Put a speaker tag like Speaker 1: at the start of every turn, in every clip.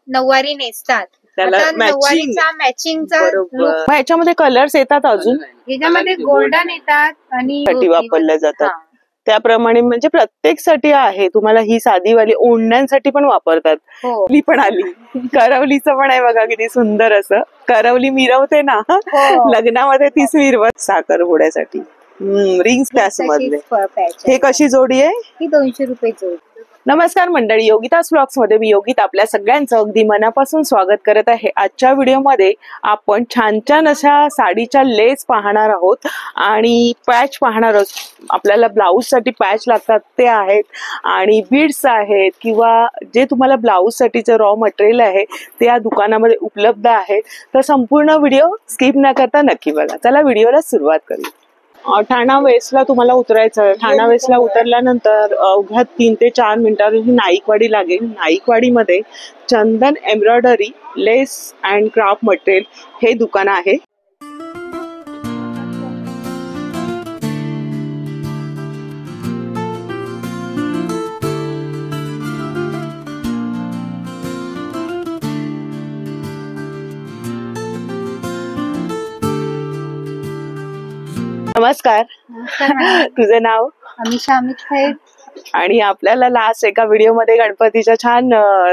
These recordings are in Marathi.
Speaker 1: नऊवारी नेसतात.
Speaker 2: त्याला
Speaker 1: आता
Speaker 2: matching.
Speaker 1: नऊवारीचा मॅचिंगचा
Speaker 2: मग ह्याच्यामध्ये कलर्स येतात अजून
Speaker 1: याच्यामध्ये गोल्डन येतात आणि
Speaker 2: साठी वापरल्या जातात. त्याप्रमाणे म्हणजे प्रत्येक आहे. तुम्हाला ही साधीवाली ओढण्यांसाठी पण वापरतात.
Speaker 1: हो.
Speaker 2: ही पण आली करवलीचं पण आहे बघा, किती सुंदर असं करवली मिरवते ना लग्नामध्ये तीच मिरवत साखरपुड्यासाठी. रिंग्स पॅच मधले हे कशी जोडी आहे?
Speaker 1: ही 200 रुपये जोडी.
Speaker 2: नमस्कार मंडळी, योगितास व्लॉग्स मध्ये मी योगिता आपल्या सगळ्यांचं अगदी मनापासून स्वागत करत आहे. आजच्या व्हिडिओमध्ये आपण छान छान अशा साडीच्या लेस पाहणार आहोत आणि पॅच पाहणार आहोत. आपल्याला ब्लाऊज साठी पॅच लागतात ते आहेत आणि बीड्स आहेत किंवा जे तुम्हाला ब्लाऊज साठीचं रॉ मटेरियल आहे ते या दुकानामध्ये उपलब्ध आहे. तर संपूर्ण व्हिडिओ स्किप न करता नक्की बघा. चला व्हिडिओला सुरुवात करूया. ठाणा वेस्टला तुम्हाला उतरायचं. ठाणा वेस्टला उतरल्यानंतर अवघ्या 3 ते 4 मिनिटांनी नाईकवाडी लागेल. नाईकवाडीमध्ये Chandan embroidery lace and craft material हे दुकान आहे. नमस्कार. तुझं नाव?
Speaker 1: अमिषा अमित खैर.
Speaker 2: आणि आपल्याला लास्ट एका व्हिडिओमध्ये गणपतीच्या छान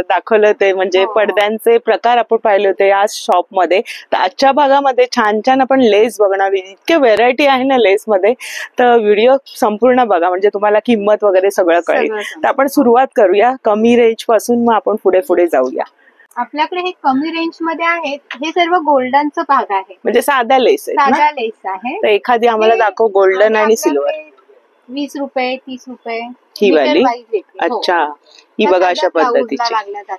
Speaker 2: दाखवलं ते म्हणजे पडद्यांचे प्रकार आपण पाहिले होते या शॉप मध्ये. तर आजच्या भागामध्ये छान छान आपण लेस बघणार. इतके व्हेरायटी आहे ना लेस मध्ये, तर व्हिडिओ संपूर्ण बघा म्हणजे तुम्हाला किंमत वगैरे सगळं कळेल. तर आपण सुरुवात करूया कमी रेंज पासून, मग आपण पुढे पुढे जाऊया.
Speaker 1: आपल्याकडे हे कमी रेंज मध्ये आहेत. हे सर्व गोल्डनचं भाग आहे, म्हणजे
Speaker 2: साध्या लेस
Speaker 1: साधा लेस आहे.
Speaker 2: तर एखादी आम्हाला दाखव गोल्डन आणि सिल्वर.
Speaker 1: 20 रुपये 30 रुपये
Speaker 2: ही वाली. अच्छा, ही बघा अशा पद्धतीची.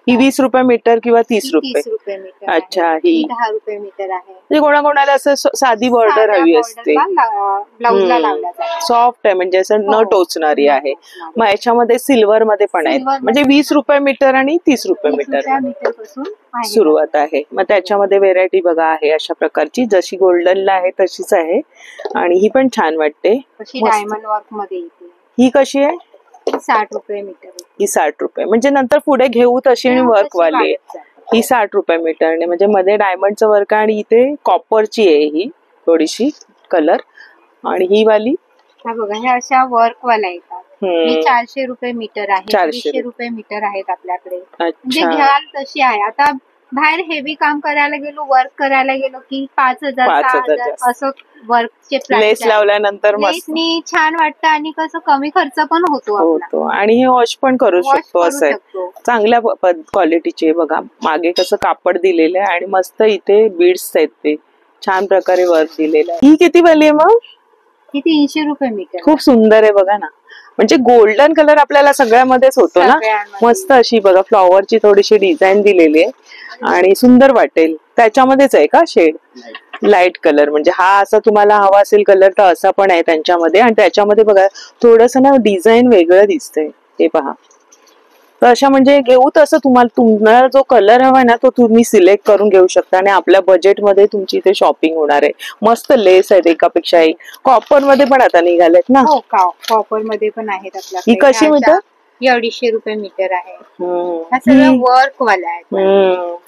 Speaker 2: ही 20 रुपये मीटर किंवा 30 रुपये
Speaker 1: मीटर.
Speaker 2: अच्छा, ही
Speaker 1: 10 रुपये मीटर आहे.
Speaker 2: म्हणजे कोणाकोणाला असं साधी बॉर्डर हवी असते.
Speaker 1: ब्लाऊजला लावला जातो.
Speaker 2: सॉफ्ट आहे म्हणजे असं न टोचणारी आहे. मग याच्यामध्ये सिल्वर मध्ये पण आहेत. म्हणजे 20 रुपये मीटर आणि 30 रुपये मीटर सुरुवात आहे. मग त्याच्यामध्ये व्हेरायटी बघा आहे अशा प्रकारची, जशी गोल्डनला आहे तशीच आहे. आणि ही पण छान वाटते.
Speaker 1: डायमंड वर्क मध्ये येते.
Speaker 2: ही कशी आहे?
Speaker 1: 60 रुपये मीटर.
Speaker 2: ही 60 रुपये म्हणजे नंतर पुढे घेऊ तशी आणि वर्क वाली आहे. ही 60 रुपये मीटरने म्हणजे मध्ये डायमंडचं वर्क आणि इथे कॉपरची आहे ही थोडीशी कलर. आणि ही वाली
Speaker 1: बघा, हे अशा वर्क वाला येतात. 400 रुपये मीटर आहे. 200 रुपये मीटर आहेत आपल्याकडे. म्हणजे घ्याल तशी आहे. आता बाहेर हेवी काम करायला गेलो, वर्क करायला गेलो की 5,000 6,000 असं वर्कचे
Speaker 2: लेस लावल्यानंतर
Speaker 1: लेसनी छान वाटतं आणि कसं कमी खर्च पण होतो
Speaker 2: आणि हे वॉश पण करू शकतो. असं आहे, चांगल्या क्वालिटीचे. बघा मागे कसं कापड दिलेलं आहे आणि मस्त इथे बीड्स आहेत, ते छान प्रकारे वर्क दिलेलं आहे. ही किती वाली आहे मग?
Speaker 1: ही 300 रुपये मीटर.
Speaker 2: खूप सुंदर आहे बघा ना. म्हणजे गोल्डन कलर आपल्याला सगळ्यामध्येच होतो ना. मस्त अशी बघा फ्लॉवरची थोडीशी डिझाईन दिलेली आहे आणि सुंदर वाटेल. त्याच्यामध्येच आहे का शेड? Light colour. म्हणजे हा असा तुम्हाला हवा असेल कलर तर असा पण आहे त्यांच्यामध्ये. आणि त्याच्यामध्ये बघा थोडस ना डिझाईन वेगळं दिसतंय, हे पहा. तर अशा म्हणजे घेऊ तसं तुम्हाला जो कलर हवा ना तो तुम्ही सिलेक्ट करून घेऊ शकता आणि आपल्या बजेटमध्ये तुमची इथे शॉपिंग होणार आहे. मस्त लेस आहेत एकापेक्षा एक. कॉपर मध्ये पण आता निघालेत ना.
Speaker 1: हो, कॉपर मध्ये पण आहेत आपल्याकडे.
Speaker 2: ही कशी मीटर?
Speaker 1: 250 रुपये मीटर आहे. हा सगळं वर्क वाला आहे.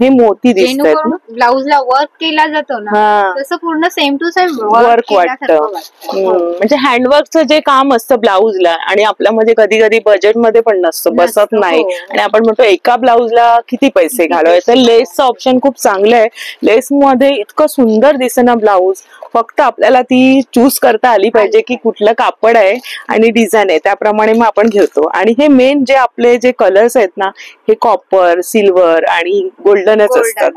Speaker 2: हे मोती दिसतात ना.
Speaker 1: ब्लाऊजला वर्क केला जातो ना, तसं पूर्ण सेम टू सेम
Speaker 2: वर्क वाटतं. म्हणजे हँडवर्कचं जे काम असतं ब्लाऊजला आणि आपल्यामध्ये कधी कधी बजेटमध्ये पण नसतं, बसत नाही. आणि आपण म्हणतो एका ब्लाऊजला किती पैसे घालवायचे. लेसचं ऑप्शन खूप चांगलं आहे. लेस मध्ये इतकं सुंदर दिसतं ना ब्लाऊज. फक्त आपल्याला ती चूज करता आली पाहिजे की कुठलं कापड आहे आणि डिझाईन आहे, त्याप्रमाणे मग आपण घेतो. आणि हे मेन जे आपले जे कलर्स आहेत ना, हे कॉपर, सिल्वर आणि गोल्डनच असतात.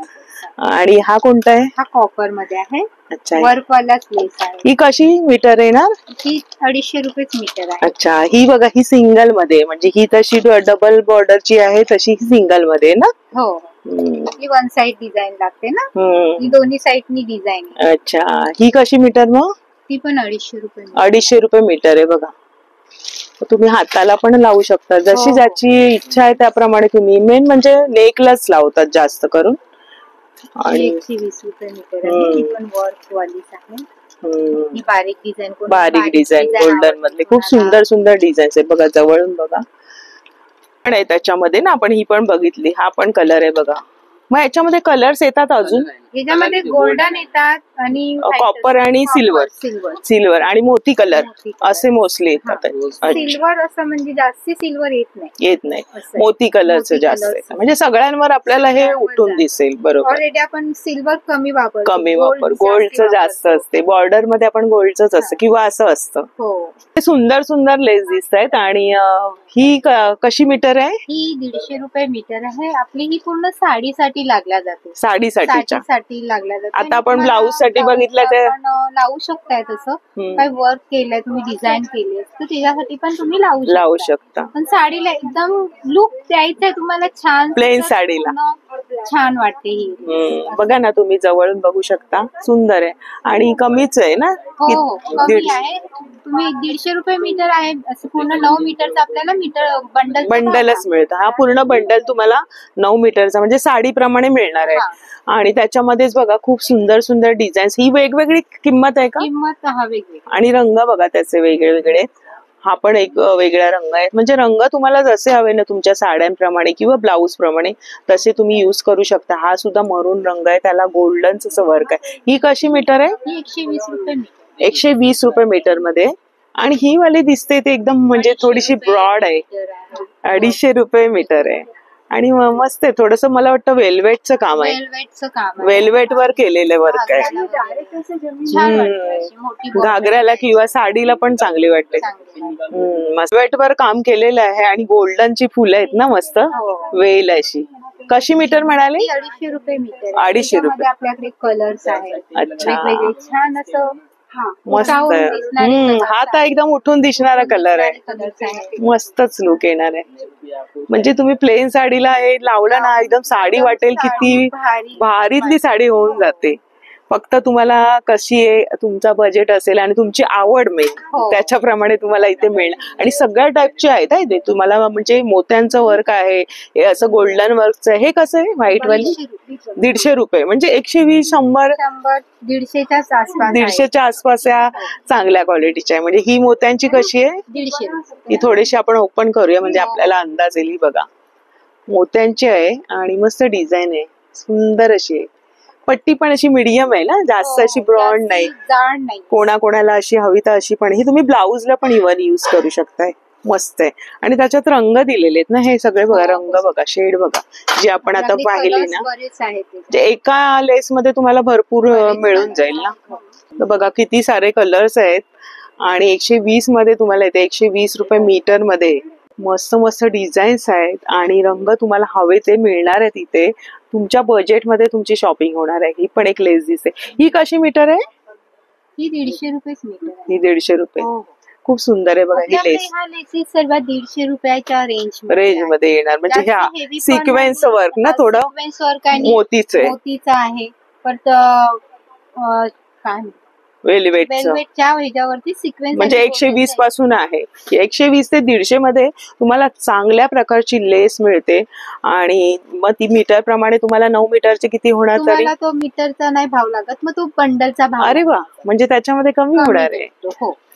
Speaker 2: आणि हा कोणता आहे?
Speaker 1: हा कॉपर मध्ये आहे.
Speaker 2: अच्छा,
Speaker 1: वर्क वालाच लेस आहे.
Speaker 2: ही कशी मीटर आहे ना?
Speaker 1: ही 250 रुपये मीटर आहे.
Speaker 2: अच्छा, ही बघा ही सिंगल मध्ये, म्हणजे ही तशी डबल बॉर्डरची आहे तशी ही सिंगल मध्ये ना.
Speaker 1: हो, ही वन साइड डिझाईन लागते ना, ही दोन्ही साइडनी डिझाईन.
Speaker 2: अच्छा, ही कशी मीटर मग?
Speaker 1: ती पण 250 रुपये.
Speaker 2: 250 रुपये मीटर आहे बघा. तुम्ही हाताला पण लावू शकता, जशी ज्याची इच्छा आहे त्याप्रमाणे तुम्ही. मेन म्हणजे नेकलाच लावतात जास्त करून.
Speaker 1: आणि 20 रुपये मीटर आहे. ही पण वर्क वालीच आहे. ही बारीक डिझाईन
Speaker 2: गोल्डन मधले खूप सुंदर सुंदर डिझाईन आहे बघा. जवळून बघा पण आहे त्याच्यामध्ये ना. आपण ही पण बघितली. हा पण कलर आहे बघा, मग याच्यामध्ये कलर्स येतात अजून?
Speaker 1: याच्यामध्ये गोल्डन येतात आणि
Speaker 2: कॉपर आणि सिल्वर आणि मोती कलर असे मोस्टली येतात.
Speaker 1: सिल्वर असं म्हणजे जास्ती सिल्वर येत नाही
Speaker 2: मोती कलरचं जास्त म्हणजे सगळ्यांवर आपल्याला हे उठून दिसेल. बरोबर.
Speaker 1: ऑलरेडी आपण सिल्वर कमी
Speaker 2: वापर गोल्डचं जास्त असते. बॉर्डर मध्ये आपण गोल्डच असतं किंवा असं असतं. सुंदर सुंदर लेस दिसत आहेत. आणि ही कशी मीटर आहे?
Speaker 1: ही 150 रुपये मीटर आहे. आपली ही पूर्ण साडीसाठी लागल्या जाते.
Speaker 2: साडीसाठी
Speaker 1: लागल्या जाते.
Speaker 2: आता आपण ब्लाऊज साठी बघितलं ते
Speaker 1: लावू शकताय. तसं काही वर्क केलंय तुम्ही, डिझाईन केली तर त्याच्यासाठी पण तुम्ही लावू शकता. पण साडीला एकदम लुक द्यायचंय तुम्हाला छान,
Speaker 2: प्लेन साडीला
Speaker 1: छान वाटते ही.
Speaker 2: बघा ना, तुम्ही जवळून बघू शकता. सुंदर आहे आणि कमीच आहे ना?
Speaker 1: कमी आहे. तुम्ही 150 रुपये मीटर आहे. असं पूर्ण 9 मीटरचा आपल्याला मीटर
Speaker 2: बंडलच मिळतं. हा पूर्ण बंडल तुम्हाला 9 मीटरचा म्हणजे साडीप्रमाणे मिळणार आहे. आणि त्याच्यामध्येच बघा खूप सुंदर सुंदर डिझाईन्स. ही वेगवेगळी किंमत आहे का?
Speaker 1: किंमत वेगवेगळी.
Speaker 2: आणि रंग बघा त्याचे वेगळे वेगळे. हा पण एक वेगळा रंग आहे. म्हणजे रंग तुम्हाला जसे हवे ना तुमच्या साड्यांप्रमाणे किंवा ब्लाऊज प्रमाणे तसे तुम्ही युज करू शकता. हा सुद्धा मरून रंग आहे, त्याला गोल्डनच असं वर्क आहे. ही कशी मीटर आहे?
Speaker 1: 120 रुपये मीटर.
Speaker 2: 120 रुपये मीटर मध्ये. आणि ही वाली दिसते ते एकदम म्हणजे थोडीशी ब्रॉड आहे. 250 रुपये मीटर आहे. आणि मस्त आहे. थोडस मला वाटतं वेल्वेटचं काम आहे. वेल्वेट वर केलेलं वर्क आहे. घागऱ्याला किंवा साडीला पण चांगली वाटते. वेल्वेट वर काम केलेलं आहे. आणि गोल्डनची फुलं आहेत ना मस्त वेल अशी. कशी मीटर म्हणाले?
Speaker 1: 250 रुपये मीटर.
Speaker 2: 250 रुपये.
Speaker 1: आपल्याकडे कलर्स आहेत.
Speaker 2: अच्छा,
Speaker 1: छान असं
Speaker 2: मस्त. हा तर एकदम उठून दिसणारा कलर आहे. मस्तच लुक येणार आहे. म्हणजे तुम्ही प्लेन साडीला हे लावलं ना एकदम साडी वाटेल किती भारीतली साडी होऊन जाते. फक्त तुम्हाला कशी आहे तुमचा बजेट असेल आणि तुमची आवड मेन त्याच्याप्रमाणे तुम्हाला इथे मिळणार. आणि सगळ्या टाईपचे आहेत इथे तुम्हाला. म्हणजे मोत्यांचं वर्क आहे, हे असं गोल्डन वर्कचं. हे कसं आहे व्हाईट वाली? 150 रुपये. म्हणजे 120, 100, 150च्या आसपास या चांगल्या क्वालिटीच्या आहे. म्हणजे ही मोत्यांची कशी आहे?
Speaker 1: 150.
Speaker 2: ही थोडीशी आपण ओपन करूया म्हणजे आपल्याला अंदाज येईल. बघा मोत्यांची आहे आणि मस्त डिझाईन आहे, सुंदर अशी आहे. पट्टी पण अशी मीडियम आहे ना, जास्त अशी ब्रॉड नाही. कोणाकोणाला अशी हवी तर अशी पण. ही तुम्ही ब्लाऊजला पण इव्हन युज करू शकताय. मस्त आहे. आणि त्याच्यात रंग दिलेले आहेत ना, हे सगळे बघा रंग बघा, शेड बघा जी आपण आता पाहिली ना. एका लेस मध्ये तुम्हाला भरपूर मिळून जाईल ना. तर बघा किती सारे कलर्स आहेत. आणि 120 मध्ये तुम्हाला येते. 120 रुपये मीटर मध्ये मस्त मस्त डिझाईन्स आहेत. आणि रंग तुम्हाला हवे ते मिळणार आहेत इथे. तुमच्या बजेटमध्ये तुमची शॉपिंग होणार आहे. ही पण एक लेस दिसते. ही कशी मीटर आहे?
Speaker 1: ही 150 रुपये मीटर.
Speaker 2: ही 150 रुपये. खूप सुंदर आहे बघा ही लेस.
Speaker 1: सर्व 150 रुपयाच्या रेंज
Speaker 2: मध्ये येणार. म्हणजे ह्या सिक्वेन्स वर्क ना, थोडं मोतीचं
Speaker 1: आहे. परत काय
Speaker 2: वेल्वेटच्या
Speaker 1: ह्याच्यावरती सिक्वेन्स
Speaker 2: म्हणजे 120 पासून आहे. 120 ते 150 मध्ये तुम्हाला चांगल्या प्रकारची लेस मिळते. आणि मग ती मीटर प्रमाणे तुम्हाला 9 मीटरचे किती होणार? तरी
Speaker 1: तो मीटरचा नाही भाव लागत, मग तो बंडलचा भाव.
Speaker 2: अरे वा, म्हणजे त्याच्यामध्ये कमी होणार आहे.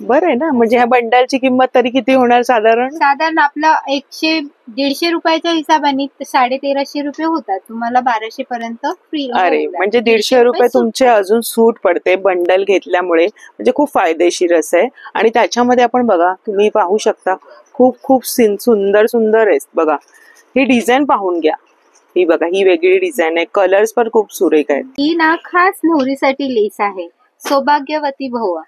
Speaker 2: बरं आहे ना. म्हणजे ह्या बंडलची किंमत तरी किती होणार साधारण
Speaker 1: आपलं 150 रुपयाच्या हिशोबाने 1350 रुपये होतात. तुम्हाला 1200 पर्यंत फ्री.
Speaker 2: अरे म्हणजे 150 रुपये तुमचे अजून सूट पडते बंडल घेतल्यामुळे. म्हणजे खूप फायदेशीर असं आहे. आणि त्याच्यामध्ये आपण बघा तुम्ही पाहू शकता खूप खूप सुंदर सुंदर आहे. बघा ही डिझाईन पाहून घ्या. ही बघा ही वेगळी डिझाईन आहे. कलर्स पण खूप सुरेख आहेत.
Speaker 1: ही ना खास नवरीसाठी लेस आहे. सौभाग्यवती भव.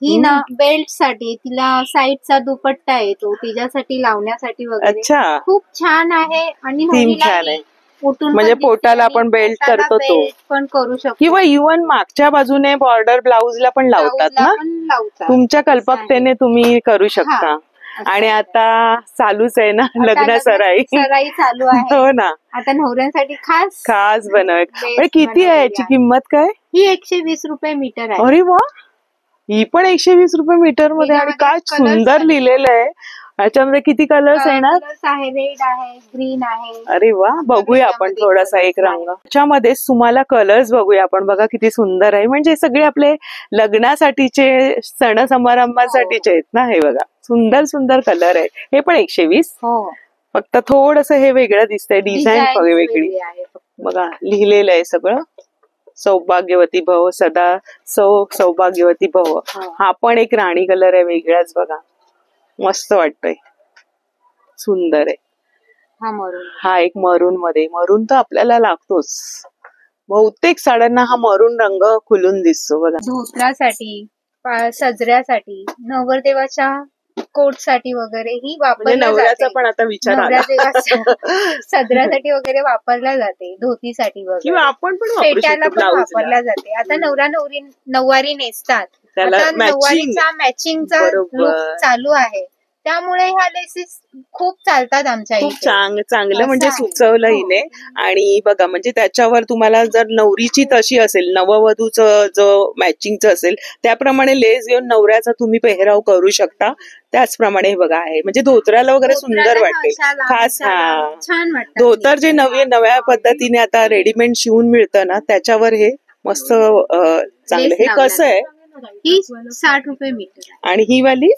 Speaker 1: ही ना बेल्ट साठी, तिला साईडचा दुपट्टा येतो तिच्यासाठी लावण्यासाठी वगैरे खूप छान आहे. आणि
Speaker 2: छान आहे. म्हणजे पोटाला आपण बेल्ट करतो तो
Speaker 1: पण करू शकतो.
Speaker 2: किंवा इव्हन मागच्या बाजूने बॉर्डर ब्लाऊजला पण लावतात ना. तुमच्या कल्पकतेने तुम्ही करू शकता. आणि आता चालूच आहे ना लग्न सराई
Speaker 1: चालू आहे.
Speaker 2: हो ना.
Speaker 1: आता नवऱ्यांसाठी खास
Speaker 2: बनव. किती आहे याची किंमत? काय
Speaker 1: ही 120 रुपये मीटर आहे.
Speaker 2: अरे वा, ही पण 120 रुपये मीटर मध्ये. आणि काय सुंदर लिहिलेलं आहे. याच्यामध्ये किती कलर्स येणार?
Speaker 1: रेड आहे, ग्रीन आहे.
Speaker 2: अरे वा, बघूया आपण थोडासा एक रंग. त्याच्यामध्ये तुम्हाला कलर्स बघूया आपण. बघा किती सुंदर आहे. म्हणजे सगळे आपले लग्नासाठीचे सण समारंभासाठीचे आहेत ना. हे बघा सुंदर सुंदर कलर आहे. हे पण 120. फक्त थोडस हे वेगळं दिसतंय. डिझाईन वेगळी. बघा लिहिलेलं आहे सगळं, सौभाग्यवती भव सदा सौभाग्यवती भव. हा पण एक राणी कलर आहे वेगळाच बघा, मस्त वाटतोय, सुंदर आहे. हा एक मरून मध्ये, मरून तर आपल्याला लागतोच, बहुतेक साड्यांना हा मरून रंग खुलून दिसतो बघा.
Speaker 1: धोत्रासाठी, सजऱ्यासाठी, नवरदेवाच्या कोट साठी वगैरे ही वापरल्या
Speaker 2: नवऱ्याचा पण आता विचार आला.
Speaker 1: सदरासाठी वगैरे वापरल्या जाते, धोतीसाठी वगैरे,
Speaker 2: किंवा आपण पण
Speaker 1: पेट्याला पण वापरल्या जाते. आता नववारी नेसतात, आता नऊवारीचा मॅचिंगचा लुक चालू आहे, त्यामुळे ह्या लेसेस खूप चालतात आमच्या इथे.
Speaker 2: चांगलं म्हणजे सुचवलं हिने. आणि बघा म्हणजे त्याच्यावर तुम्हाला जर नवरीची तशी असेल, नववधूचं जो मॅचिंगचं असेल त्याप्रमाणे लेस घेऊन नवऱ्याचा तुम्ही पेहराव करू शकता. त्याचप्रमाणे हे बघा आहे, म्हणजे धोत्राला वगैरे सुंदर वाटते. खास
Speaker 1: छान वाटतं
Speaker 2: धोतर जे नव्या पद्धतीने आता रेडीमेड शिवून मिळतं ना, त्याच्यावर हे मस्त चांगलं. हे कसं आहे?
Speaker 1: ही 60 रुपये मीटर.
Speaker 2: आणि ही वाली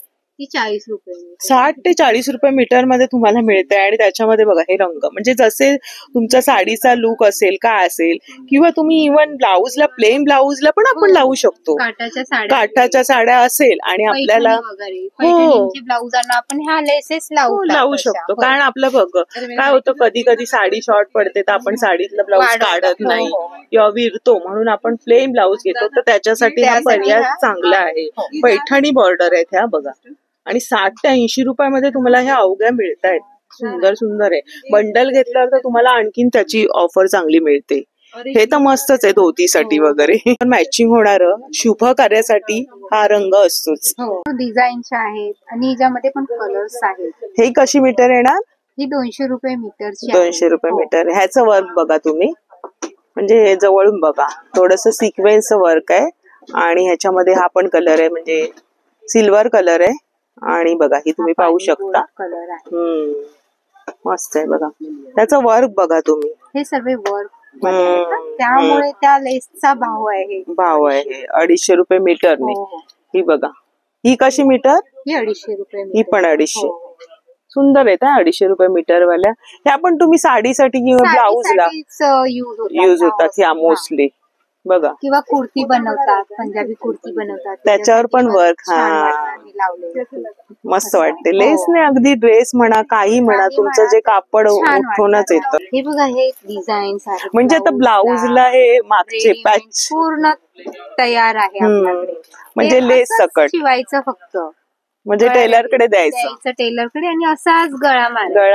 Speaker 1: 40 रुपये.
Speaker 2: 60 ते 40 रुपये मीटर मध्ये तुम्हाला मिळते. आणि त्याच्यामध्ये बघा हे रंग, म्हणजे जसे तुमचा साडीचा लुक असेल काय असेल, किंवा तुम्ही इव्हन ब्लाऊजला, प्लेन ब्लाऊजला पण आपण लावू शकतो. काठाच्या साड्या असेल आणि आपल्याला
Speaker 1: ब्लाऊजांना आपण ह्या लेसेस
Speaker 2: लावू शकतो. कारण आपलं बघ काय होतं, कधी कधी साडी शॉर्ट पडते तर आपण साडीतलं ब्लाऊज काढत नाही किंवा विरतो, म्हणून आपण प्लेन ब्लाऊज घेतो. तर त्याच्यासाठी हा पर्याय चांगला आहे. पैठणी बॉर्डर आहेत ह्या बघा, आणि 60 ते 80 रुपयामध्ये तुम्हाला ह्या अवघ्या मिळत आहेत. सुंदर सुंदर आहे. बंडल घेतल्यावर तर तुम्हाला आणखीन त्याची ऑफर चांगली मिळते. हे तर मस्तच आहे धोतीसाठी वगैरे. मॅचिंग होणार शुभ कार्यासाठी हा रंग असतोच.
Speaker 1: डिझाईनचे आहेत आणि याच्यामध्ये पण कलर्स आहेत.
Speaker 2: हे कशी मीटर येणार?
Speaker 1: ही 200 रुपये मीटर.
Speaker 2: 200 रुपये मीटर. ह्याचं वर्क बघा तुम्ही, म्हणजे हे जवळून बघा, थोडस सिक्वेन्स वर्क आहे. आणि ह्याच्यामध्ये हा पण कलर आहे, म्हणजे सिल्वर कलर आहे. आणि बघा ही तुम्ही पाहू शकता, मस्त आहे बघा. त्याचं वर्क बघा तुम्ही,
Speaker 1: हे सर्व वर्क, त्यामुळे त्या लेसचा भाव आहे
Speaker 2: 250 रुपये मीटरने. ही बघा, ही कशी मीटर?
Speaker 1: ही 250 रुपये.
Speaker 2: ही पण 250. सुंदर आहे त्या 250 रुपये मीटर वाल्या. ह्या पण तुम्ही साडीसाठी किंवा ब्लाऊजला युज होतात ह्या मोस्टली बघा.
Speaker 1: किंवा कुर्ती बनवतात, पंजाबी कुर्ती बनवतात,
Speaker 2: त्याच्यावर पण वर्क मस्त वाटते. लेसने अगदी ड्रेस म्हणा, काही म्हणा, तुमचं जे कापड उठवूनच येतं.
Speaker 1: हे बघा, हे डिझाईन्स आहेत.
Speaker 2: म्हणजे आता ब्लाऊजला हे मागचे पॅच
Speaker 1: पूर्ण तयार आहे आपल्याकडे,
Speaker 2: म्हणजे लेस सकट
Speaker 1: शिवायचं फक्त,
Speaker 2: म्हणजे टेलरकडे द्यायचं
Speaker 1: टेलरकडे, आणि असाच
Speaker 2: गळा.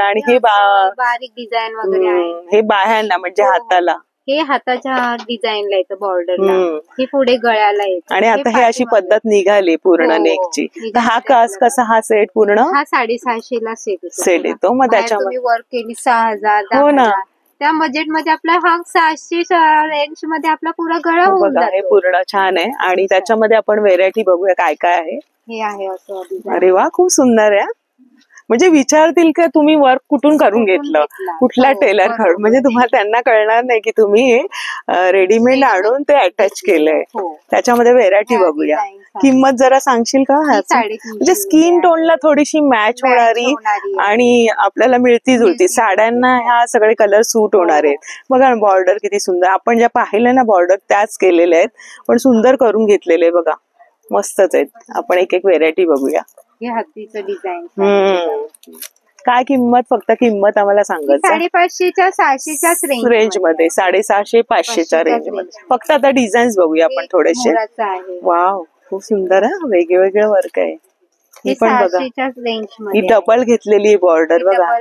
Speaker 2: आणि हे
Speaker 1: बारीक डिझाईन वगैरे आहे.
Speaker 2: हे बाह्यांना म्हणजे हाताला,
Speaker 1: हे हाताच्या डिझाईनला येतं बॉर्डरला, हे पुढे गळ्याला येतं.
Speaker 2: आणि आता हे अशी पद्धत निघाली पूर्ण नेकची. हा कसा हा सेट पूर्ण
Speaker 1: हा 650 ला
Speaker 2: सेट येतो. मग त्याच्यामध्ये
Speaker 1: वर्क केली 6000. हो ना, त्या बजेट मध्ये आपला हा 600 रेंज मध्ये आपला पुरा गळा होऊन जातो.
Speaker 2: हे पूर्ण छान आहे. आणि त्याच्यामध्ये आपण व्हेरायटी बघूया काय काय आहे.
Speaker 1: हे आहे असं.
Speaker 2: अरे वा, खूप सुंदर आहे. म्हणजे विचारतील की तुम्ही वर्क कुठून करून घेतलं, कुठल्या टेलर कडून, म्हणजे तुम्हाला त्यांना कळणार नाही की तुम्ही रेडीमेड आणून ते अटॅच केलंय. त्याच्यामध्ये व्हेरायटी बघूया. किंमत जरा सांगशील का? म्हणजे स्किन टोनला थोडीशी मॅच होणारी आणि आपल्याला मिळती जुळती साड्यांना ह्या सगळे कलर सूट होणार आहेत. बघा बॉर्डर किती सुंदर, आपण ज्या पाहिल्या ना बॉर्डर त्याच केलेल्या आहेत, पण सुंदर करून घेतलेले बघा, मस्तच आहेत. आपण एक एक व्हेरायटी बघूया.
Speaker 1: हे हत्तीचं डिझाईन.
Speaker 2: काय किंमत? फक्त किंमत आम्हाला सांगायचं.
Speaker 1: 550च्या 600च्याच
Speaker 2: रेंज मध्ये, 750-500च्या रेंज मध्ये. फक्त आता डिझाईन्स बघूया आपण थोडेसे. वाव, खूप सुंदर आहे, वेगवेगळे वर्क आहे. ही पण बघा, ही डबल घेतलेली बॉर्डर बघा.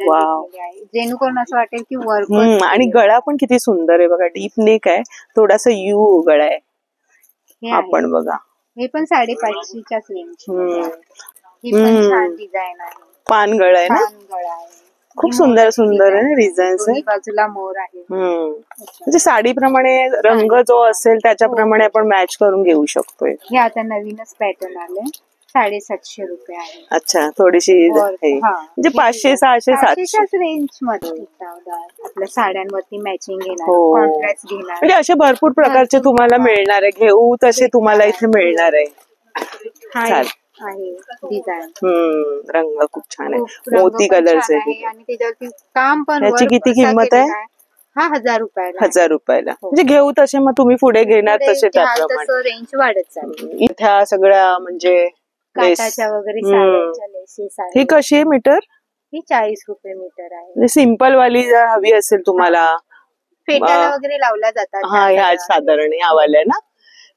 Speaker 2: वाव,
Speaker 1: जेणेकरून असं वाटेल की वर्क.
Speaker 2: आणि गळा पण किती सुंदर आहे बघा, डीप नेक आहे, थोडासा यू गळा आहे. आपण बघा,
Speaker 1: हे पण 550च्याच रेंज. ही पण छान डिझाईन आहे.
Speaker 2: पान गळा आहे ना, खूप सुंदर सुंदर आहे डिझाईन्स.
Speaker 1: बाजूला मोर आहे.
Speaker 2: म्हणजे साडीप्रमाणे रंग जो असेल त्याच्याप्रमाणे आपण मॅच करून घेऊ शकतोय.
Speaker 1: हे आता नवीनच पॅटर्न आले, 750 रुपये आहे.
Speaker 2: अच्छा, थोडीशी म्हणजे 500, 600, 700
Speaker 1: रेंज मध्ये आपल्या साड्यांवरती मॅचिंग घेणार, कॉन्ट्रास्ट घेणार,
Speaker 2: म्हणजे असे भरपूर प्रकारचे तुम्हाला मिळणार आहे. घेऊ तसे तुम्हाला इथे मिळणार आहे.
Speaker 1: डिझाईन
Speaker 2: रंग खूप छान आहे, मोती कलरचे.
Speaker 1: आणि त्याच्यावरती काम पण.
Speaker 2: याची किती किंमत आहे?
Speaker 1: हा 1000 रुपयाला.
Speaker 2: 1000 रुपयाला. म्हणजे घेऊ तसे मग तुम्ही पुढे घेणार तसे
Speaker 1: त्याप्रमाणे रेंज वाढत जाईल.
Speaker 2: इथ्या सगळ्या म्हणजे
Speaker 1: काठाच्या वगैरे साड्यांच्या लेसेस आहेत.
Speaker 2: ही कशी आहे मीटर?
Speaker 1: ही 40 रुपये मीटर आहे.
Speaker 2: सिंपल वाली जर हवी असेल तुम्हाला,
Speaker 1: फेट्याला वगैरे लावल्या जातात.
Speaker 2: हा ह्या साधारण या वाल्या ना,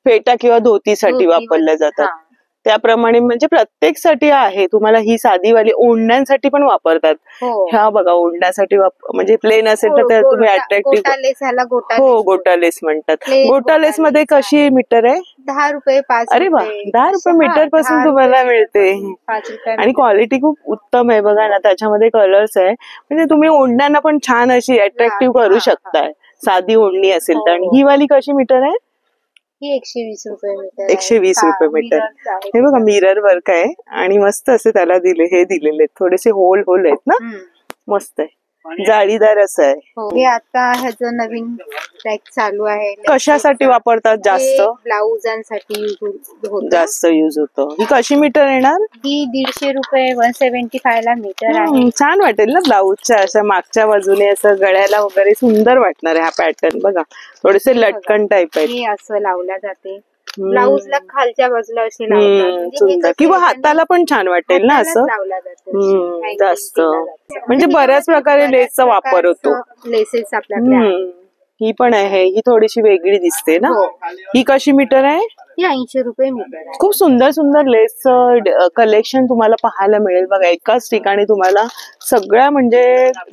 Speaker 2: फेटा किंवा धोतीसाठी वापरल्या जातात त्याप्रमाणे. म्हणजे प्रत्येक साठी आहे. तुम्हाला ही साधी वाली ओढण्यासाठी पण वापरतात. ह्या बघा ओढण्यासाठी म्हणजे प्लेन असेल तर तुम्ही अट्रॅक्टिव्ह. हो गोटा लेस म्हणतात. गोटा लेस मध्ये कशी मीटर आहे?
Speaker 1: 10 रुपये 5.
Speaker 2: अरे वा, 10 रुपये मीटर पासून तुम्हाला मिळते. आणि क्वालिटी खूप उत्तम आहे बघा ना. त्याच्यामध्ये कलर्स आहे. म्हणजे तुम्ही ओढण्यांना पण छान अशी अट्रॅक्टिव्ह करू शकताय साधी ओढणी असेल तर. आणि ही वाली कशी मीटर आहे?
Speaker 1: ही 120 रुपये मीटर.
Speaker 2: 120 रुपये मीटर. हे बघा मिरर वर्क आहे आणि मस्त असे त्याला हे दिलेले थोडेसे होल आहेत ना. मस्त आहे, जाळीदार असं आहे.
Speaker 1: हे आता ह्याचं नवीन पॅक चालू आहे.
Speaker 2: कशासाठी वापरतात जास्त?
Speaker 1: ब्लाउजांसाठी
Speaker 2: जास्त युज होतो. ही कशी मीटर येणार?
Speaker 1: ही 150 रुपये 175 ला मीटर आहे.
Speaker 2: छान वाटेल ना ब्लाउजच्या अशा मागच्या बाजूने असं गळ्याला वगैरे सुंदर वाटणार आहे हा पॅटर्न. बघा थोडेसे लटकन टाईप आहे.
Speaker 1: हे असं लावल्या जाते ब्लाउजला खालच्या बाजूला असे लावतात.
Speaker 2: किंवा हाताला पण छान वाटेल ना असं जास्त. म्हणजे बऱ्याच प्रकारे लेसचा वापर होतो.
Speaker 1: लेसेस आपल्याकडे
Speaker 2: ही पण आहे. ही थोडीशी वेगळी दिसते ना. ही कशी मीटर आहे?
Speaker 1: ही 80 रुपये मीटर आहे.
Speaker 2: खूप सुंदर सुंदर लेसचं कलेक्शन तुम्हाला पाहायला मिळेल बघा. एकाच ठिकाणी तुम्हाला सगळ्या म्हणजे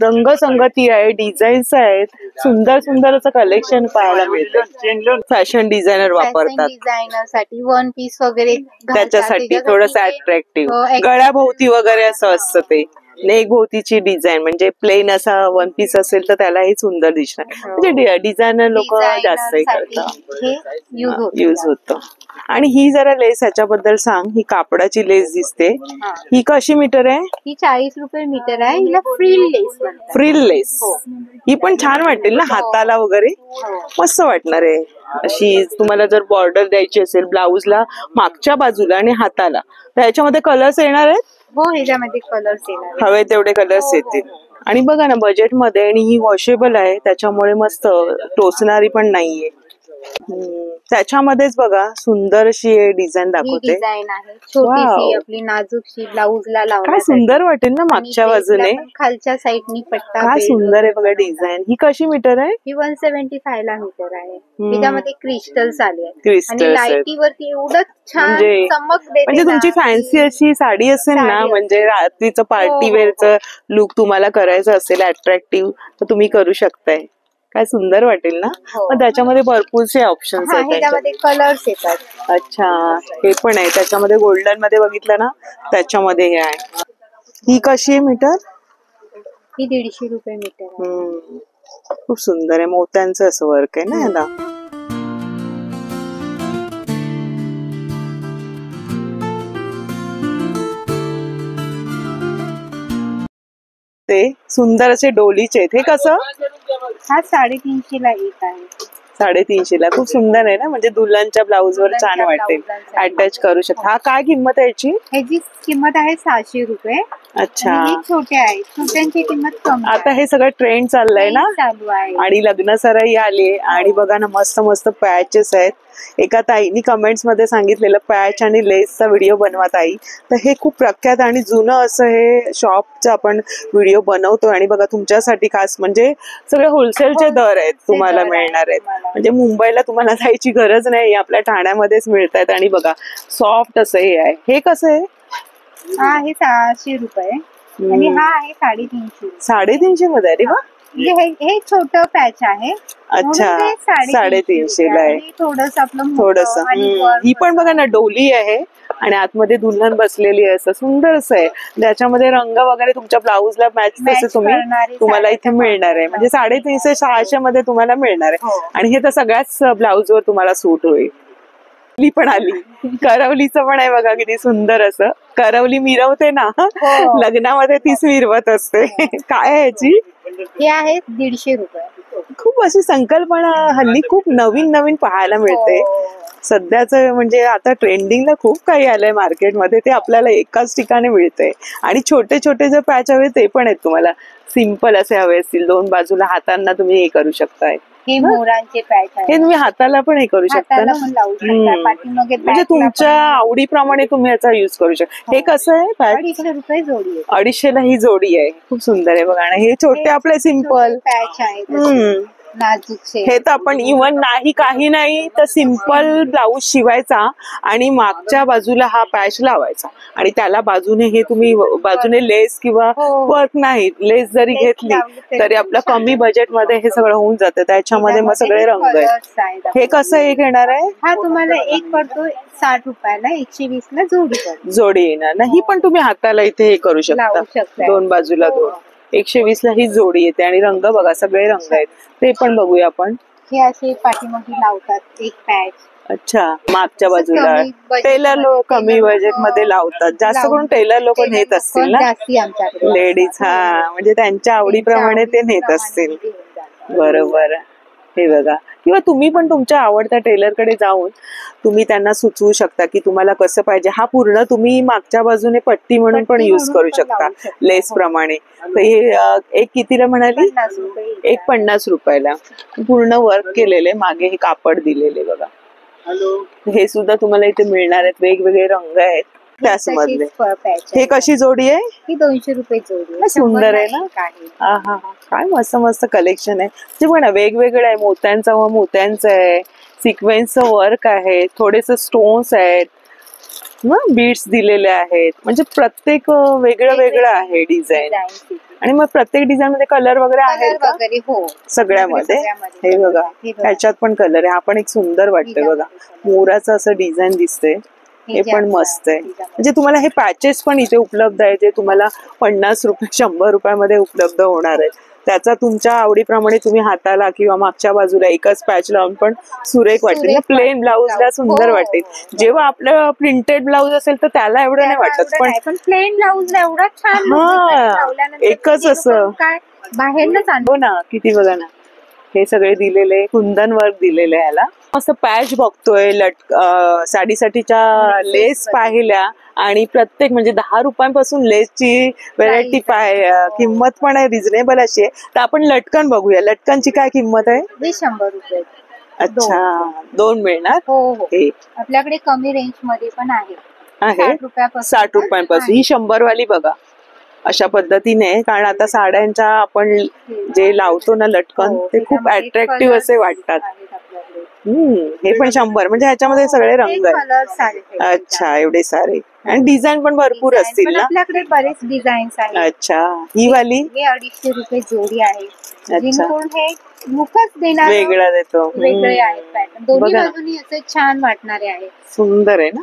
Speaker 2: रंगसंगती आहे, डिझाईन्स आहेत, सुंदर सुंदर असं कलेक्शन पाहायला मिळतं. फॅशन डिझायनर वापरतात
Speaker 1: डिझायनर साठी वन पीस वगैरे
Speaker 2: त्याच्यासाठी थोडस अट्रॅक्टिव्ह. गळ्याभोवती वगैरे असं असतं ते. नेक भोवतीची डिझाईन म्हणजे प्लेन असा वन पीस असेल तर त्यालाही सुंदर दिसणार. म्हणजे डिझायनर लोक जास्त युज होतं. आणि ही जरा लेस ह्याच्याबद्दल सांग. ही कापडाची लेस दिसते. ही कशी मीटर आहे?
Speaker 1: ही 40 रुपये मीटर आहे. हिला फ्रिल लेस म्हणतात.
Speaker 2: फ्रिल लेस. ही पण छान वाटेल ना हाताला वगैरे, मस्त वाटणार आहे अशी. तुम्हाला जर बॉर्डर द्यायची असेल ब्लाउजला मागच्या बाजूला आणि हाताला तर ह्याच्यामध्ये कलर्स येणार आहेत.
Speaker 1: हो ह्याच्यामध्ये कलर्स येणार.
Speaker 2: हवे तेवढे कलर्स येतील. आणि बघा ना बजेटमध्ये. आणि ही वॉशेबल आहे त्याच्यामुळे मस्त टोचणारी पण नाहीये. त्याच्यामध्येच बघा सुंदर अशी डिझाईन दाखवते.
Speaker 1: डिझाईन आहे छोटीशी आपली नाजूकशी ब्लाउजला लावण्यासाठी.
Speaker 2: काय सुंदर वाटेल ना मागच्या बाजूने.
Speaker 1: खालच्या साईडनी पट्टा
Speaker 2: काय सुंदर आहे बघा डिझाईन. ही कशी मीटर आहे?
Speaker 1: ही 175 ला मीटर आहे. त्याच्यामध्ये क्रिस्टल्स आले आहेत.
Speaker 2: क्रिस्टल्स
Speaker 1: आणि लाईटीवरती एवढं छान चमक देते.
Speaker 2: म्हणजे तुमची फॅन्सी अशी साडी असेल ना, म्हणजे रात्रीचं पार्टी वेअरचं लुक तुम्हाला करायचं असेल अट्रॅक्टिव्ह तर तुम्ही करू शकताय. काय सुंदर वाटेल ना. पण त्याच्यामध्ये भरपूरसे ऑप्शन्स आहेत.
Speaker 1: त्याच्यामध्ये कलर्स येतात.
Speaker 2: अच्छा हे पण आहे त्याच्यामध्ये. गोल्डन मध्ये बघितलं ना त्याच्यामध्ये हे आहे. ही कशी आहे मीटर?
Speaker 1: ही 150 रुपये मीटर.
Speaker 2: खूप सुंदर आहे. मोत्यांचं असं वर्क आहे ना याला. ते सुंदर असे डोलीचे आहेत. हे कसं?
Speaker 1: हा 350 ला एक आहे.
Speaker 2: 350 ला. खूप सुंदर आहे ना. म्हणजे दुल्हनच्या ब्लाउज वर छान वाटेल, अटॅच करू शकता. हा काय किंमत आहे याची?
Speaker 1: ह्याची किंमत आहे 600 रुपये.
Speaker 2: अच्छा.
Speaker 1: छोटे आहे. छोट्यांची किंमत कमी.
Speaker 2: आता हे सगळं ट्रेंड चाललंय ना.
Speaker 1: चालू आहे.
Speaker 2: आणि लग्न सराई आली. आणि बघा ना मस्त मस्त पॅचेस आहेत. एका ताईनी कमेंट्स मध्ये सांगितलेलं पॅच आणि लेसचा व्हिडिओ बनवा ताई. तर हे खूप प्रख्यात आणि जुनं असं हे शॉपचं आपण व्हिडिओ बनवतो. आणि बघा तुमच्यासाठी खास म्हणजे सगळे होलसेलचे दर आहेत तुम्हाला मिळणार आहेत. म्हणजे मुंबईला तुम्हाला जायची गरज नाही. आपल्या ठाण्यामध्येच मिळत आहेत. आणि बघा सॉफ्ट असं हे आहे. हे कसं आहे?
Speaker 1: हा आहे 600 रुपये. आणि हा आहे 350.
Speaker 2: 350 मध्ये. अरे वा.
Speaker 1: हे छोट पॅच आहे.
Speaker 2: अच्छा 350 ला आहे. थोडस. ही पण बघा ना डोली आहे. आणि आतमध्ये दुल्हन बसलेली आहे. असं सुंदर असं आहे. त्याच्यामध्ये रंग वगैरे तुमच्या ब्लाउजला मॅच तसे तुम्हाला इथे मिळणार आहे. म्हणजे 350-600 मध्ये तुम्हाला मिळणार आहे. आणि हे तर सगळ्याच ब्लाउजवर तुम्हाला सूट होईल. पण आली करवलीचं पण आहे बघा किती सुंदर असं. करवली मिरवते ना लग्नामध्ये तीच मिरवत असते. काय आहे याची?
Speaker 1: हे आहे 150 रुपये.
Speaker 2: खूप अशी संकल्पना हल्ली खूप नवीन नवीन पाहायला मिळते. सध्याच म्हणजे आता ट्रेंडिंगला खूप काही आलंय मार्केटमध्ये, ते आपल्याला एकाच ठिकाणी मिळतंय. आणि छोटे छोटे जर पॅच हवे ते पण आहेत तुम्हाला, सिंपल असे हवे असतील 2 बाजूला हातांना तुम्ही हे करू शकताय.
Speaker 1: हे मोरांचे पॅच आहे,
Speaker 2: हे तुम्ही हाताला पण हे करू शकता ना, म्हणजे तुमच्या आवडीप्रमाणे तुम्ही याचा युज करू शकता. हे कसं आहे पॅच?
Speaker 1: 250 रुपये जोडी आहे.
Speaker 2: 250 ला ही जोडी आहे. खूप सुंदर आहे बघा. आणि हे छोटे आपले सिंपल
Speaker 1: पॅच आहे नाजूकचे.
Speaker 2: हे तर आपण इव्हन नाही काही नाही तर सिंपल ब्लाऊज शिवायचा आणि मागच्या बाजूला हा पॅच लावायचा आणि त्याला बाजूने हे तुम्ही बाजूने लेस किंवा वर्क नाही, लेस जरी घेतली तरी आपलं कमी बजेट मध्ये हे सगळं होऊन जातं. त्याच्यामध्ये मग सगळे रंग आहेत. हे कसं एक येणार आहे?
Speaker 1: हा तुम्हाला एक पडतो 60 रुपयाला, 120 ला
Speaker 2: जोडी येणार ना. ही पण तुम्ही हाताला इथे हे करू शकता, 2 बाजूला 2. 120 ला ही जोडी येते आणि रंग बघा सगळे रंग आहेत, ते पण बघूया आपण.
Speaker 1: हे असे पाठीमागे लावतात एक पॅच.
Speaker 2: अच्छा, मागच्या बाजूला टेलर लोक कमी बजेट मध्ये लावतात. जास्त करून टेलर लोक नेत असतील ना लेडीज. हा, म्हणजे त्यांच्या आवडीप्रमाणे ते नेत असतील. बरोबर. हे बघा, किंवा तुम्ही पण तुमच्या आवडत्या टेलर कडे जाऊन तुम्ही त्यांना सुचवू शकता की तुम्हाला कसं पाहिजे. हा पूर्ण तुम्ही मागच्या बाजूने पट्टी म्हणून पण युज करू शकता लेस प्रमाणे. तर हे एक कितीला म्हणाली? एक 50 रुपयाला पूर्ण वर्क केलेले, मागे हे कापड दिलेले बघा. हे सुद्धा तुम्हाला इथे मिळणार आहेत, वेगवेगळे रंग आहेत त्याचमधले. हे कशी जोडी आहे?
Speaker 1: ही 200 रुपये जोडी.
Speaker 2: सुंदर आहे ना. हा हा, काय मस्त मस्त कलेक्शन आहे. ते पण वेगवेगळं आहे, मोत्यांचं आहे, सिक्वेन्सचं वर्क आहे, थोडेसे स्टोन्स आहेत, बीड्स दिलेले आहेत. म्हणजे प्रत्येक वेगळं वेगळं आहे डिझाईन. आणि मग प्रत्येक डिझाईन मध्ये कलर वगैरे आहेत का?
Speaker 1: हो,
Speaker 2: सगळ्यामध्ये. हे बघा, ह्याच्यात पण कलर आहे. हा पण एक सुंदर वाटतंय बघा, मोराचं असं डिझाईन दिसतंय. हे पण मस्त आहे. म्हणजे तुम्हाला हे पॅचेस पण इथे उपलब्ध आहे, जे तुम्हाला 50 रुपये 100 रुपयामध्ये उपलब्ध होणार आहेत. त्याचा तुमच्या आवडीप्रमाणे तुम्ही हाताला किंवा मागच्या बाजूला एकच पॅच लावून पण सुरेख वाटेल. प्लेन ब्लाऊजला सुंदर वाटेल. जेव्हा आपलं प्रिंटेड ब्लाऊज असेल तर त्याला एवढं नाही वाटत,
Speaker 1: पण प्लेन ब्लाऊजला एवढं छान
Speaker 2: एकच असं
Speaker 1: बाहेरच
Speaker 2: हो ना. किती बघा ना, हे सगळे दिलेले कुंदन वर्क दिलेले. याला असं पॅच बघतोय, साडीसाठीच्या लेस पाहिल्या आणि प्रत्येक म्हणजे 10 रुपयांपासून लेसची व्हरायटी किंमत पण आहे रिझनेबल अशी आहे. तर आपण लटकन बघूया. लटकनची काय किंमत आहे?
Speaker 1: 100 रुपये.
Speaker 2: अच्छा, 2 मिळणार.
Speaker 1: हो, आपल्याकडे कमी रेंज मध्ये पण आहे.
Speaker 2: 60 रुपयांपासून. ही 100 वाली बघा अशा पद्धतीने. कारण आता साड्यांच्या आपण जे लावतो ना लटकन, ते खूप अट्रॅक्टिव्ह असे वाटतात. हे पण 100, म्हणजे ह्याच्यामध्ये सगळे रंग आहेत. अच्छा, एवढे सारे. आणि डिझाइन पण भरपूर असतील ना
Speaker 1: आपल्याकडे? बरेच डिझाईन्स आहेत.
Speaker 2: अच्छा, ही वाली?
Speaker 1: हे 250 रुपये जोडी आहे. हे मुखच देणार,
Speaker 2: वेगळा देतो.
Speaker 1: वेगळे आहेत पॅटर्न, दोन्ही बाजूनी असे छान वाटणारे आहे.
Speaker 2: सुंदर आहे ना.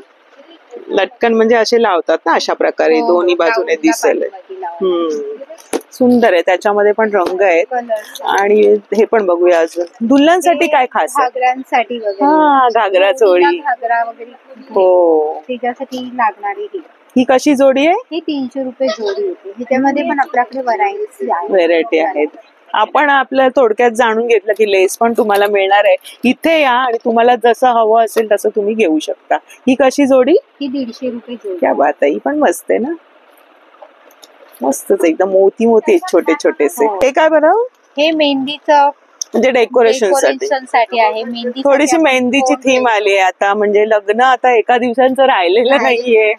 Speaker 2: लटकन म्हणजे असे लावतात ना अशा प्रकारे, दोन्ही बाजूने दिसेल. सुंदर आहे. त्याच्यामध्ये पण रंग आहेत. आणि हे पण बघूया अजून. दुल्हनसाठी काय खास?
Speaker 1: घागऱ्यांसाठी वगैरे.
Speaker 2: हा, घागरा चोळी.
Speaker 1: घागरा वगैरे
Speaker 2: हो,
Speaker 1: त्याच्यासाठी लागणारी.
Speaker 2: ही कशी जोडी आहे?
Speaker 1: ही 300 रुपये जोडी होती. ह्याच्यामध्ये पण आपल्याकडे
Speaker 2: व्हरायटी आहेत. आपण आपल्या थोडक्यात जाणून घेतलं की लेस पण तुम्हाला मिळणार आहे. इथे या आणि तुम्हाला जसं हवं असेल तसं तुम्ही घेऊ शकता. ही कशी जोडी?
Speaker 1: ही 150 रुपये जोडी.
Speaker 2: क्या बात आहे. ही पण मस्त आहे ना. मस्तच एकदम मोती मोती छोटे छोटेसे. हे काय बरं?
Speaker 1: हे मेहंदीचं
Speaker 2: म्हणजे डेकोरेशन
Speaker 1: साठी आहे. मेहंदी,
Speaker 2: थोडीशी मेहंदीची थीम आली आहे आता. म्हणजे लग्न आता एका दिवसांचं राहिलेलं नाहीये.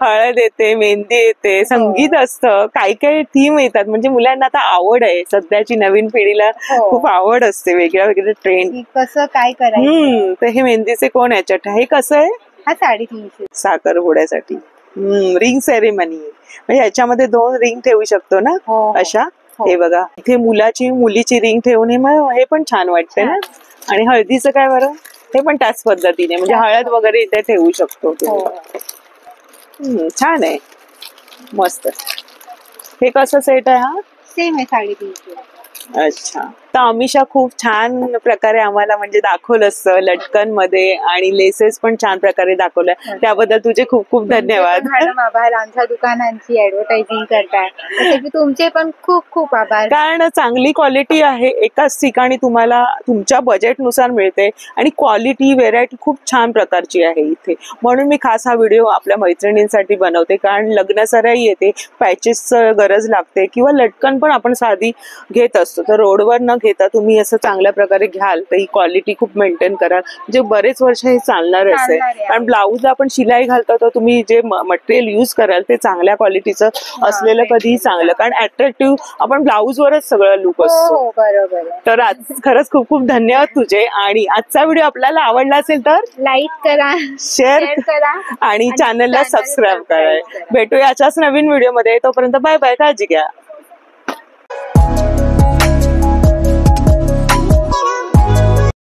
Speaker 2: हळद येते, मेहंदी येते, संगीत असतं, काही काही थीम येतात. म्हणजे मुलांना आता आवड आहे. सध्याची नवीन पिढीला खूप आवड असते वेगळ्या वेगळ्या ट्रेंड.
Speaker 1: कसं काय करायचं.
Speaker 2: तर हे मेहंदीचे कोण याच्यात? हे कसं आहे?
Speaker 1: हा 350.
Speaker 2: साखरपुड्यासाठी रिंग सेरेमनी. म्हणजे याच्यामध्ये 2 रिंग ठेवू शकतो ना अशा. हे बघा, इथे मुलीची रिंग ठेवून हे पण छान वाटते ना. आणि हळदीचं काय बरं? हे पण त्याच पद्धतीने, म्हणजे हळद वगैरे इथे ठेवू शकतो. छान आहे, मस्त. हे कसं सेट आहे? हा
Speaker 1: सेम आहे 350.
Speaker 2: अच्छा, आता अमिषा खूप छान प्रकारे आम्हाला म्हणजे दाखवलं असतं लटकन मध्ये, आणि लेसेस पण छान प्रकारे दाखवलं, त्याबद्दल तुझे खूप खूप धन्यवाद.
Speaker 1: आभार आमच्या दुकानांची ऍडव्हर्टायझिंग करताय, तुमचे पण खूप खूप आभार.
Speaker 2: कारण चांगली क्वालिटी आहे, एकाच ठिकाणी तुम्हाला तुमच्या बजेटनुसार मिळते, आणि क्वालिटी व्हेरायटी खूप छान प्रकारची आहे इथे. म्हणून मी खास हा व्हिडिओ आपल्या मैत्रिणींसाठी बनवते, कारण लग्नसराई येते, पॅचेस गरज लागते, किंवा लटकन पण आपण साधी घेत असतो, तर रोडवर न घेता तुम्ही असं चांगल्या प्रकारे घ्याल तर ही क्वालिटी खूप मेंटेन कराल, म्हणजे बरेच वर्ष हे चालणार असेल. कारण ब्लाऊजला आपण शिलाई घालतो तर तुम्ही जे मटेरियल युज कराल ते चांगल्या क्वालिटीचं असलेलं कधीही चांगलं, कारण अट्रॅक्टिव्ह आपण ब्लाऊज वरच सगळं लुक असतो.
Speaker 1: बरोबर.
Speaker 2: तर आज खरंच खूप खूप धन्यवाद तुझे, आणि आजचा व्हिडिओ आपल्याला आवडला असेल तर
Speaker 1: लाईक करा,
Speaker 2: शेअर करा, आणि चॅनलला सबस्क्राईब करा. भेटूया अशाच नवीन व्हिडिओ मध्ये, तोपर्यंत बाय बाय, काळजी घ्या.